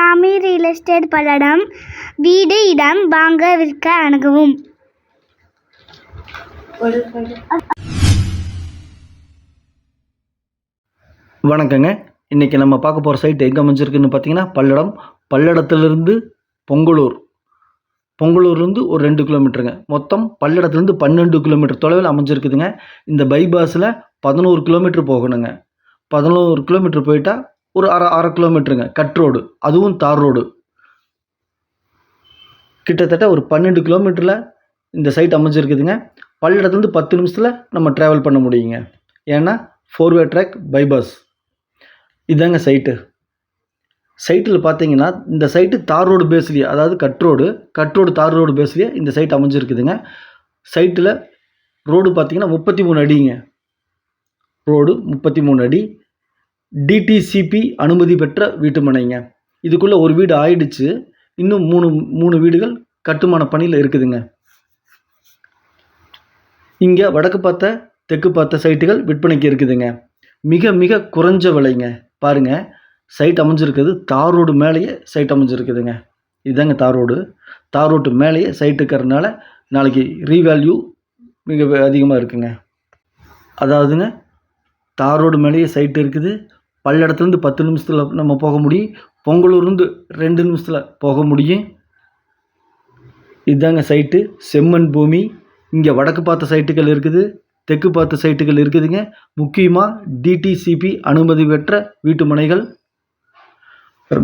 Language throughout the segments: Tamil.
சாமி ரியல் எஸ்டேட் பல்லடம். வீடு, இடம் வாங்க விற்க அணுகவும். வணக்கங்க. இன்றைக்கி நம்ம பார்க்க போகிற சைட் எங்கே அமைஞ்சிருக்குன்னு பார்த்தீங்கன்னா பல்லடத்துலேருந்து பொங்கலூர்லேருந்து ஒரு 2 கிலோமீட்டருங்க. மொத்தம் பல்லடத்துலேருந்து 12 கிலோமீட்டர் தொலைவில் அமைஞ்சிருக்குதுங்க. இந்த பைபாஸில் 11 கிலோமீட்டர் போகணுங்க. 11 கிலோமீட்டர் போயிட்டால் ஒரு அரை கிலோமீட்டருங்க கட் ரோடு, அதுவும் தார் ரோடு. கிட்டத்தட்ட ஒரு 12 கிலோமீட்டரில் இந்த சைட் அமைஞ்சிருக்குதுங்க. பல்லடத்துலேருந்து 10 நிமிஷத்தில் நம்ம ட்ராவல் பண்ண முடியுங்க. ஏன்னா 4-வே ட்ராக் பைபாஸ். இதாங்க சைட்டில் பார்த்தீங்கன்னா இந்த சைட்டு தார் ரோடு பேஸ்லேயே, அதாவது கட் ரோடு தார் ரோடு பேஸ்லேயே இந்த சைட் அமைஞ்சிருக்குதுங்க. சைட்டில் ரோடு பார்த்தீங்கன்னா 33 அடிங்க. ரோடு 33 அடி. டிடிசிபி அனுமதி பெற்ற வீட்டு மனைங்க. இதுக்குள்ளே ஒரு வீடு ஆயிடுச்சு. இன்னும் மூணு வீடுகள் கட்டுமான பணியில் இருக்குதுங்க. இங்கே வடக்கு பார்த்த தெற்கு பார்த்த சைட்டுகள் விற்பனைக்கு இருக்குதுங்க. மிக மிக குறைஞ்ச விலைங்க. பாருங்கள், சைட் அமைஞ்சிருக்குது தார் ரோடு மேலேயே சைட் அமைஞ்சிருக்குதுங்க. இதுதாங்க தார் ரோட்டு மேலேயே சைட் இருக்கிறதுனால நாளைக்கு ரீவேல்யூ மிக அதிகமாக இருக்குங்க. அதாவதுங்க, தார் ரோடு மேலேயே சைட்டு இருக்குது. பல்லடத்துலேருந்து 10 நிமிஷத்தில் நம்ம போக முடியும். பொங்கலூர்லேருந்து 2 நிமிஷத்தில் போக முடியும். இதுதாங்க சைட்டு. செம்மண் பூமி. இங்கே வடக்கு பார்த்த சைட்டுகள் இருக்குது, தெற்கு பார்த்த சைட்டுகள் இருக்குதுங்க. முக்கியமாக டிடிசிபி அனுமதி பெற்ற வீட்டு மனைகள்.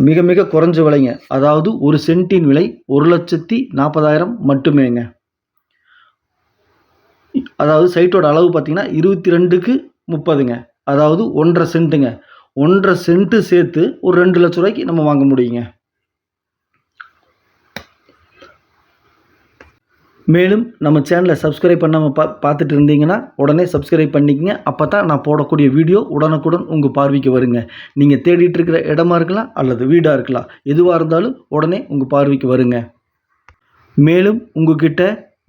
மிக மிக குறைஞ்ச விலைங்க. அதாவது ஒரு சென்ட்டின் விலை 1,40,000 மட்டுமேங்க. அதாவது சைட்டோட அளவு பார்த்தீங்கன்னா 22க்கு 30ங்க. அதாவது 1.5 சென்ட்டுங்க. 1.5 சென்ட்டு சேர்த்து ஒரு 2 லட்ச ரூபாய்க்கு நம்ம வாங்க முடியுங்க. மேலும் நம்ம சேனலை சப்ஸ்கிரைப் பண்ணாமல் பார்த்துட்டு இருந்தீங்கன்னா உடனே சப்ஸ்கிரைப் பண்ணிக்கங்க. அப்போ தான் நான் போடக்கூடிய வீடியோ உடனுக்குடன் உங்கள் பார்வைக்கு வருங்க. நீங்கள் தேடிட்டு இருக்கிற இடமா இருக்கலாம் அல்லது வீடாக இருக்கலாம், எதுவாக இருந்தாலும் உடனே உங்கள் பார்வைக்கு வருங்க. மேலும் உங்ககிட்ட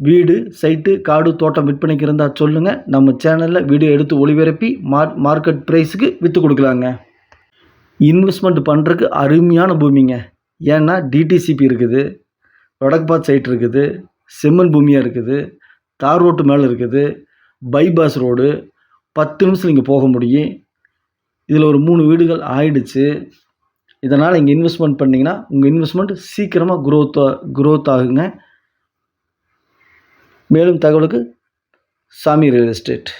வீடு, சைட்டு, காடு, தோட்டம் விற்பனைக்கு இருந்தால் சொல்லுங்கள். நம்ம சேனலில் வீடியோ எடுத்து ஒளிபரப்பி மார்க்கெட் ப்ரைஸுக்கு விற்று கொடுக்கலாங்க. இன்வெஸ்ட்மெண்ட் பண்ணுறதுக்கு அருமையான பூமிங்க. ஏன்னா டிடிசிபி இருக்குது, வடக்கு பார்த்து சைட் இருக்குது, செம்மண் பூமியாக இருக்குது, தார் ரோட்டு மேலே இருக்குது, பைபாஸ் ரோடு. 10 நிமிஷம் நீங்கள் போக முடியும். இதில் ஒரு 3 வீடுகள் ஆயிடுச்சு. இதனால் இங்கே இன்வெஸ்ட்மெண்ட் பண்ணிங்கன்னா உங்கள் இன்வெஸ்ட்மெண்ட் சீக்கிரமாக க்ரோத் ஆகுங்க. மேலும் தகவலுக்கு சாமி ரியல் எஸ்டேட்.